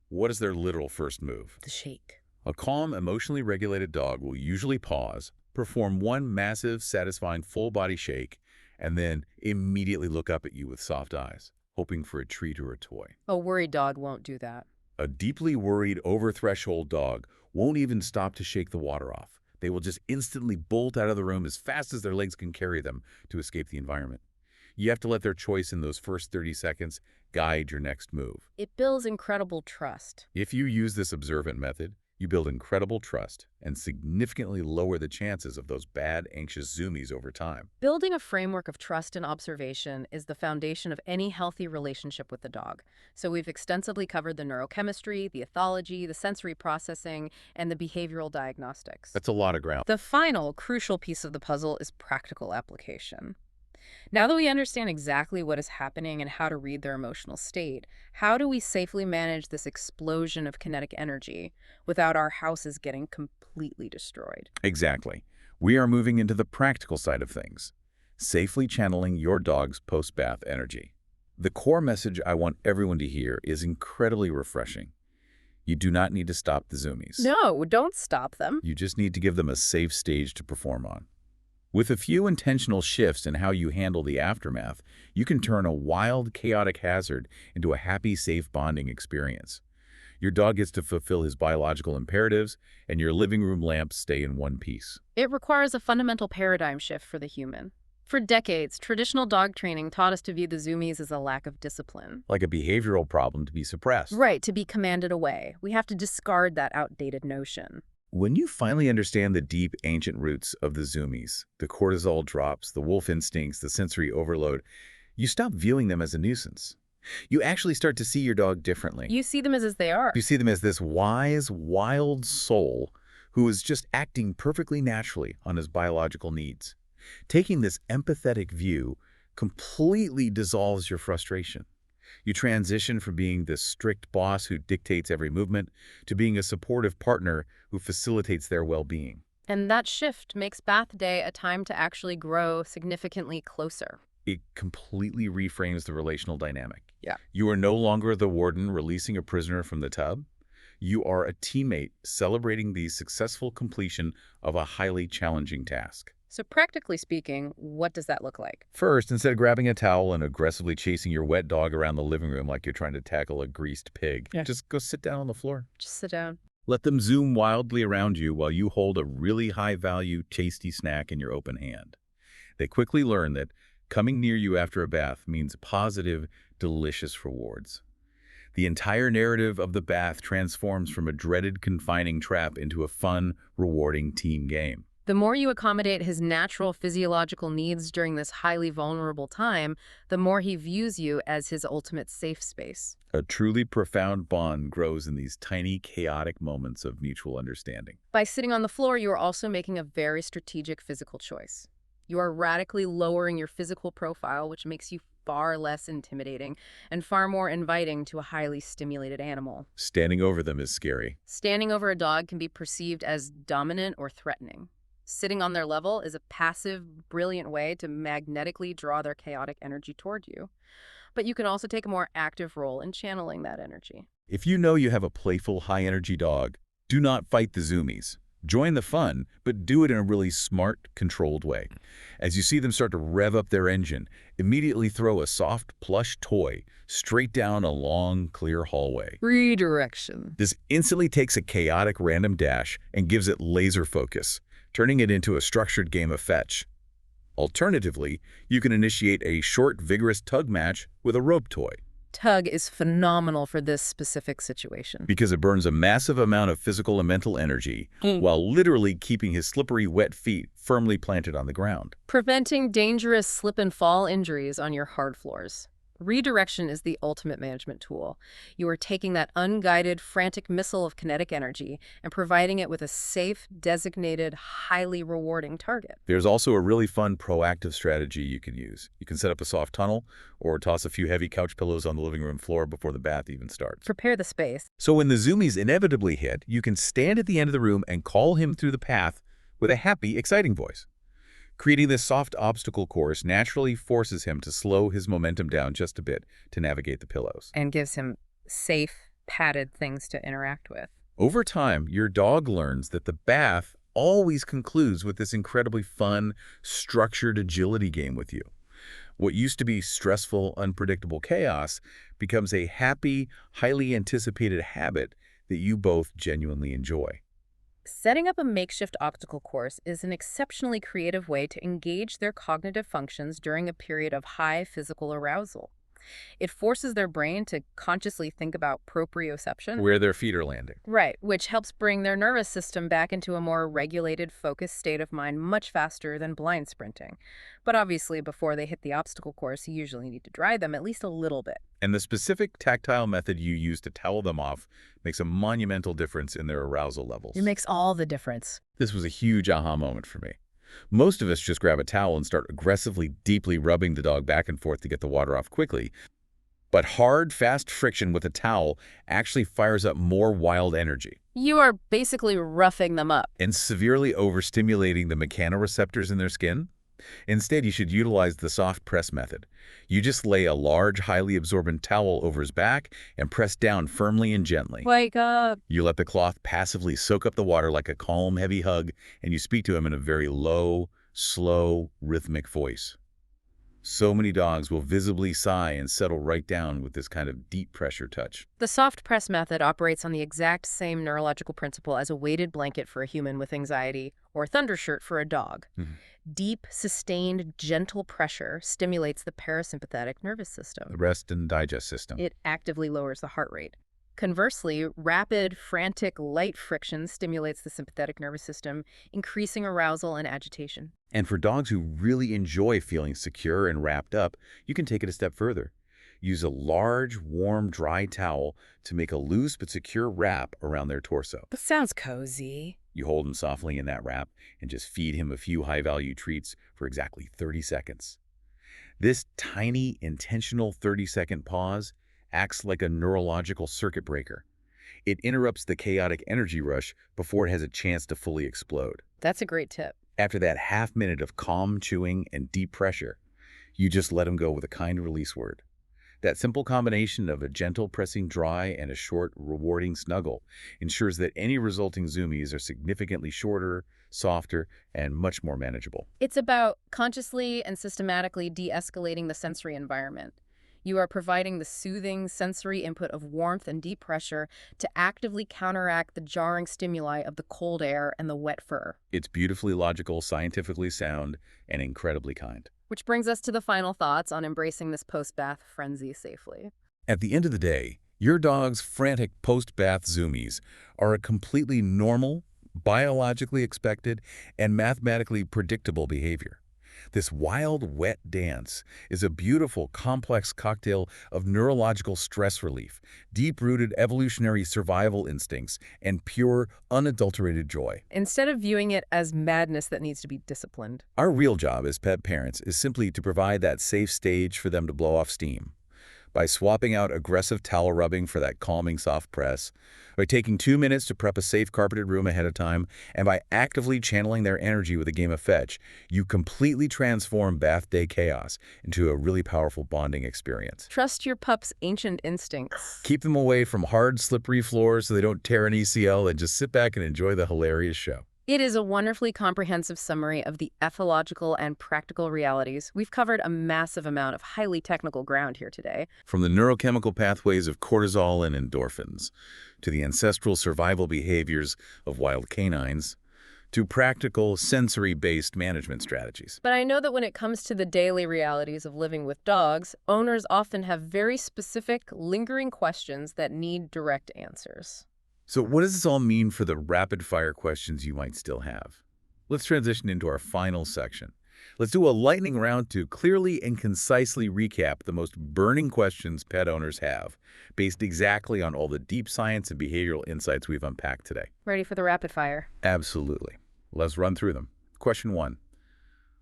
what is their literal first move? The shake. A calm, emotionally regulated dog will usually pause, perform one massive, satisfying full-body shake, and then immediately look up at you with soft eyes, hoping for a treat or a toy. A worried dog won't do that. A deeply worried, over-threshold dog won't even stop to shake the water off. They will just instantly bolt out of the room as fast as their legs can carry them to escape the environment. You have to let their choice in those first 30 seconds guide your next move. It builds incredible trust. If you use this observant method, you build incredible trust and significantly lower the chances of those bad, anxious zoomies over time. Building a framework of trust and observation is the foundation of any healthy relationship with the dog. So we've extensively covered the neurochemistry, the ethology, the sensory processing, and the behavioral diagnostics. That's a lot of ground. The final crucial piece of the puzzle is practical application. Now that we understand exactly what is happening and how to read their emotional state, how do we safely manage this explosion of kinetic energy without our houses getting completely destroyed? Exactly. We are moving into the practical side of things, safely channeling your dog's post-bath energy. The core message I want everyone to hear is incredibly refreshing. You do not need to stop the zoomies. No, don't stop them. You just need to give them a safe stage to perform on. With a few intentional shifts in how you handle the aftermath, you can turn a wild, chaotic hazard into a happy, safe bonding experience. Your dog gets to fulfill his biological imperatives, and your living room lamps stay in one piece. It requires a fundamental paradigm shift for the human. For decades, traditional dog training taught us to view the zoomies as a lack of discipline. Like a behavioral problem to be suppressed. Right, to be commanded away. We have to discard that outdated notion. When you finally understand the deep, ancient roots of the zoomies, the cortisol drops, the wolf instincts, the sensory overload, you stop viewing them as a nuisance. You actually start to see your dog differently. You see them as they are. You see them as this wise, wild soul who is just acting perfectly naturally on his biological needs. Taking this empathetic view completely dissolves your frustration. You transition from being the strict boss who dictates every movement to being a supportive partner who facilitates their well-being. And that shift makes bath day a time to actually grow significantly closer. It completely reframes the relational dynamic. Yeah. You are no longer the warden releasing a prisoner from the tub. You are a teammate celebrating the successful completion of a highly challenging task. So practically speaking, what does that look like? First, instead of grabbing a towel and aggressively chasing your wet dog around the living room like you're trying to tackle a greased pig, just go sit down on the floor. Just sit down. Let them zoom wildly around you while you hold a really high-value, tasty snack in your open hand. They quickly learn that coming near you after a bath means positive, delicious rewards. The entire narrative of the bath transforms from a dreaded, confining trap into a fun, rewarding team game. The more you accommodate his natural physiological needs during this highly vulnerable time, the more he views you as his ultimate safe space. A truly profound bond grows in these tiny, chaotic moments of mutual understanding. By sitting on the floor, you are also making a very strategic physical choice. You are radically lowering your physical profile, which makes you far less intimidating and far more inviting to a highly stimulated animal. Standing over them is scary. Standing over a dog can be perceived as dominant or threatening. Sitting on their level is a passive, brilliant way to magnetically draw their chaotic energy toward you. But you can also take a more active role in channeling that energy. If you know you have a playful, high-energy dog, do not fight the zoomies. Join the fun, but do it in a really smart, controlled way. As you see them start to rev up their engine, immediately throw a soft, plush toy straight down a long, clear hallway. Redirection. This instantly takes a chaotic random dash and gives it laser focus, turning it into a structured game of fetch. Alternatively, you can initiate a short, vigorous tug match with a rope toy, Tug is phenomenal for this specific situation. because it burns a massive amount of physical and mental energy while literally keeping his slippery, wet feet firmly planted on the ground. Preventing dangerous slip and fall injuries on your hard floors. Redirection is the ultimate management tool. You are taking that unguided, frantic missile of kinetic energy and providing it with a safe, designated, highly rewarding target. There's also a really fun proactive strategy you can use. You can set up a soft tunnel or toss a few heavy couch pillows on the living room floor before the bath even starts. Prepare the space. So when the Zoomies inevitably hit, you can stand at the end of the room and call him through the path with a happy, exciting voice. Creating this soft obstacle course naturally forces him to slow his momentum down just a bit to navigate the pillows. And gives him safe, padded things to interact with. Over time, your dog learns that the bath always concludes with this incredibly fun, structured agility game with you. What used to be stressful, unpredictable chaos becomes a happy, highly anticipated habit that you both genuinely enjoy. Setting up a makeshift obstacle course is an exceptionally creative way to engage their cognitive functions during a period of high physical arousal. It forces their brain to consciously think about proprioception. Where their feet are landing. Right, which helps bring their nervous system back into a more regulated, focused state of mind much faster than blind sprinting. But obviously, before they hit the obstacle course, you usually need to dry them at least a little bit. And the specific tactile method you use to towel them off makes a monumental difference in their arousal levels. It makes all the difference. This was a huge aha moment for me. Most of us just grab a towel and start aggressively, deeply rubbing the dog back and forth to get the water off quickly. But hard, fast friction with a towel actually fires up more wild energy You are basically roughing them up. and severely overstimulating the mechanoreceptors in their skin. Instead, you should utilize the soft press method. You just lay a large, highly absorbent towel over his back and press down firmly and gently. Wake up. You let the cloth passively soak up the water like a calm, heavy hug, and you speak to him in a very low, slow, rhythmic voice. So many dogs will visibly sigh and settle right down with this kind of deep pressure touch. The soft press method operates on the exact same neurological principle as a weighted blanket for a human with anxiety or thundershirt for a dog. Deep, sustained, gentle pressure stimulates the parasympathetic nervous system. The rest and digest system. It actively lowers the heart rate. Conversely, rapid, frantic, light friction stimulates the sympathetic nervous system, increasing arousal and agitation. And for dogs who really enjoy feeling secure and wrapped up, you can take it a step further. Use a large, warm, dry towel to make a loose but secure wrap around their torso. That sounds cozy. You hold him softly in that wrap and just feed him a few high-value treats for exactly 30 seconds. This tiny, intentional 30-second pause acts like a neurological circuit breaker. It interrupts the chaotic energy rush before it has a chance to fully explode. That's a great tip. After that half minute of calm chewing and deep pressure, you just let him go with a kind release word. That simple combination of a gentle pressing dry and a short, rewarding snuggle ensures that any resulting Zoomies are significantly shorter, softer, and much more manageable. It's about consciously and systematically de-escalating the sensory environment. You are providing the soothing sensory input of warmth and deep pressure to actively counteract the jarring stimuli of the cold air and the wet fur. It's beautifully logical, scientifically sound, and incredibly kind. Which brings us to the final thoughts on embracing this post-bath frenzy safely. At the end of the day, your dog's frantic post-bath Zoomies are a completely normal, biologically expected, and mathematically predictable behavior. This wild, wet dance is a beautiful, complex cocktail of neurological stress relief, deep-rooted evolutionary survival instincts, and pure, unadulterated joy. Instead of viewing it as madness that needs to be disciplined. Our real job as pet parents is simply to provide that safe stage for them to blow off steam. By swapping out aggressive towel rubbing for that calming soft press, by taking 2 minutes to prep a safe carpeted room ahead of time, and by actively channeling their energy with a game of fetch, you completely transform bath day chaos into a really powerful bonding experience. Trust your pup's ancient instincts. Keep them away from hard, slippery floors so they don't tear an ACL, and just sit back and enjoy the hilarious show. It is a wonderfully comprehensive summary of the ethological and practical realities. We've covered a massive amount of highly technical ground here today. From the neurochemical pathways of cortisol and endorphins, to the ancestral survival behaviors of wild canines, to practical sensory-based management strategies. But I know that when it comes to the daily realities of living with dogs, owners often have very specific, lingering questions that need direct answers. So what does this all mean for the rapid-fire questions you might still have? Let's transition into our final section. Let's do a lightning round to clearly and concisely recap the most burning questions pet owners have, based exactly on all the deep science and behavioral insights we've unpacked today. Ready for the rapid fire? Absolutely. Let's run through them. Question 1.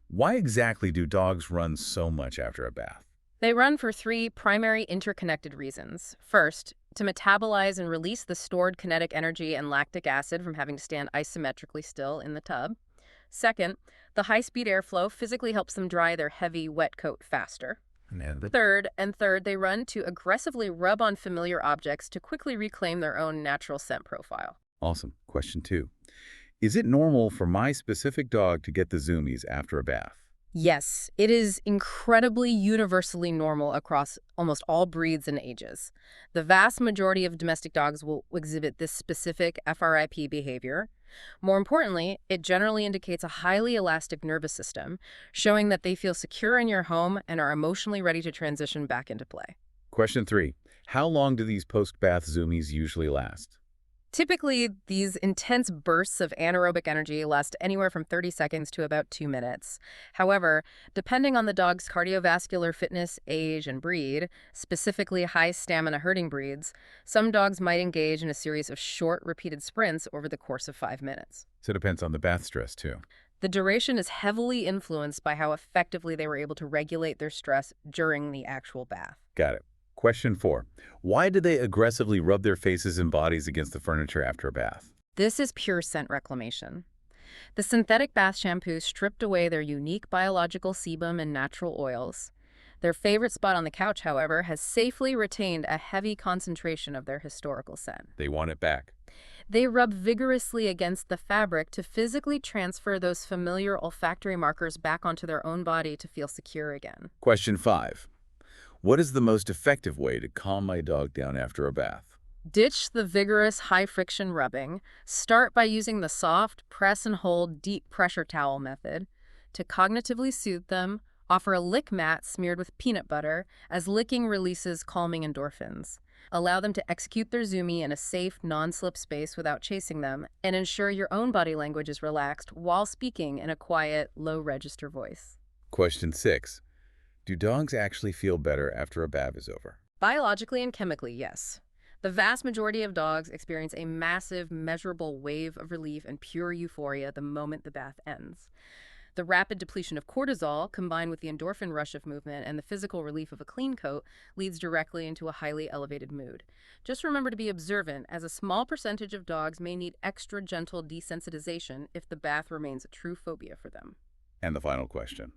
Why exactly do dogs run so much after a bath? They run for three primary interconnected reasons. First, to metabolize and release the stored kinetic energy and lactic acid from having to stand isometrically still in the tub. Second, the high-speed airflow physically helps them dry their heavy, wet coat faster. Third, they run to aggressively rub on familiar objects to quickly reclaim their own natural scent profile. Awesome. Question 2. Is it normal for my specific dog to get the zoomies after a bath? Yes, it is incredibly universally normal across almost all breeds and ages. The vast majority of domestic dogs will exhibit this specific FRIP behavior. More importantly, it generally indicates a highly elastic nervous system, showing that they feel secure in your home and are emotionally ready to transition back into play. Question 3. How long do these post-bath zoomies usually last? Typically, these intense bursts of anaerobic energy last anywhere from 30 seconds to about 2 minutes. However, depending on the dog's cardiovascular fitness, age, and breed, specifically high-stamina herding breeds, some dogs might engage in a series of short, repeated sprints over the course of 5 minutes. So it depends on the bath stress, too. The duration is heavily influenced by how effectively they were able to regulate their stress during the actual bath. Got it. Question 4. Why do they aggressively rub their faces and bodies against the furniture after a bath? This is pure scent reclamation. The synthetic bath shampoo stripped away their unique biological sebum and natural oils. Their favorite spot on the couch, however, has safely retained a heavy concentration of their historical scent. They want it back. They rub vigorously against the fabric to physically transfer those familiar olfactory markers back onto their own body to feel secure again. Question 5. What is the most effective way to calm my dog down after a bath? Ditch the vigorous, high-friction rubbing. Start by using the soft, press-and-hold, deep-pressure towel method. To cognitively soothe them, offer a lick mat smeared with peanut butter, as licking releases calming endorphins. Allow them to execute their Zoomie in a safe, non-slip space without chasing them, and ensure your own body language is relaxed while speaking in a quiet, low-register voice. Question 6. Do dogs actually feel better after a bath is over? Biologically and chemically, yes. The vast majority of dogs experience a massive, measurable wave of relief and pure euphoria the moment the bath ends. The rapid depletion of cortisol, combined with the endorphin rush of movement and the physical relief of a clean coat, leads directly into a highly elevated mood. Just remember to be observant, as a small percentage of dogs may need extra gentle desensitization if the bath remains a true phobia for them. And the final question.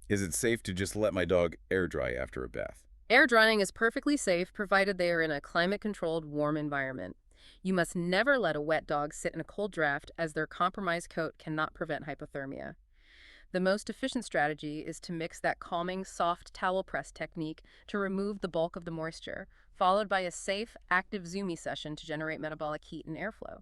Is it safe to just let my dog air dry after a bath? Air drying is perfectly safe, provided they are in a climate-controlled, warm environment. You must never let a wet dog sit in a cold draft, as their compromised coat cannot prevent hypothermia. The most efficient strategy is to mix that calming, soft towel press technique to remove the bulk of the moisture, followed by a safe, active Zoomie session to generate metabolic heat and airflow.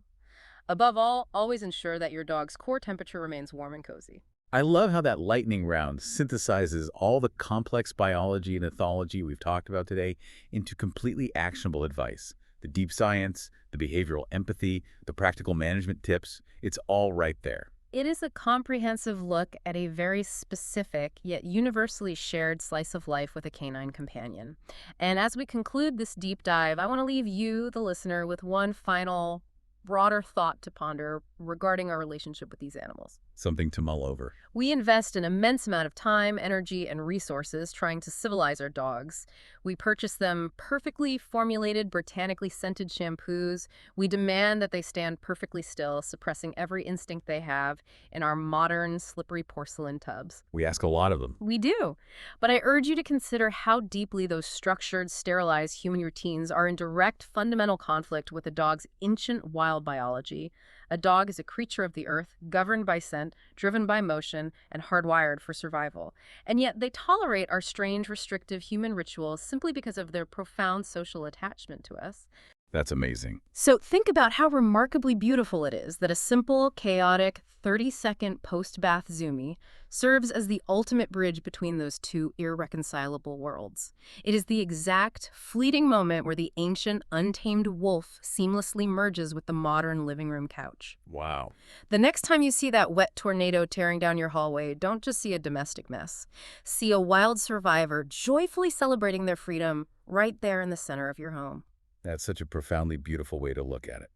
Above all, always ensure that your dog's core temperature remains warm and cozy. I love how that lightning round synthesizes all the complex biology and ethology we've talked about today into completely actionable advice. The deep science, the behavioral empathy, the practical management tips, it's all right there. It is a comprehensive look at a very specific, yet universally shared slice of life with a canine companion. And as we conclude this deep dive, I want to leave you, the listener, with one final, broader thought to ponder regarding our relationship with these animals. Something to mull over. We invest an immense amount of time, energy, and resources trying to civilize our dogs. We purchase them perfectly formulated, botanically scented shampoos. We demand that they stand perfectly still, suppressing every instinct they have in our modern, slippery porcelain tubs. We ask a lot of them. We do. But I urge you to consider how deeply those structured, sterilized human routines are in direct, fundamental conflict with a dog's ancient wild biology. A dog dog is a creature of the earth, governed by scent, driven by motion, and hardwired for survival. And yet they tolerate our strange, restrictive human rituals simply because of their profound social attachment to us. That's amazing. So think about how remarkably beautiful it is that a simple, chaotic, 30-second post-bath Zoomie serves as the ultimate bridge between those two irreconcilable worlds. It is the exact, fleeting moment where the ancient, untamed wolf seamlessly merges with the modern living room couch. Wow. The next time you see that wet tornado tearing down your hallway, don't just see a domestic mess. See a wild survivor joyfully celebrating their freedom right there in the center of your home. That's such a profoundly beautiful way to look at it.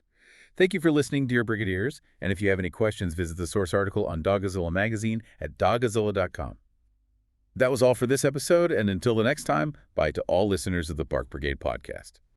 Thank you for listening, dear Brigadiers, and if you have any questions, visit the source article on Dogazilla magazine at dogazilla.com. That was all for this episode, and until the next time, bye to all listeners of the Bark Brigade podcast.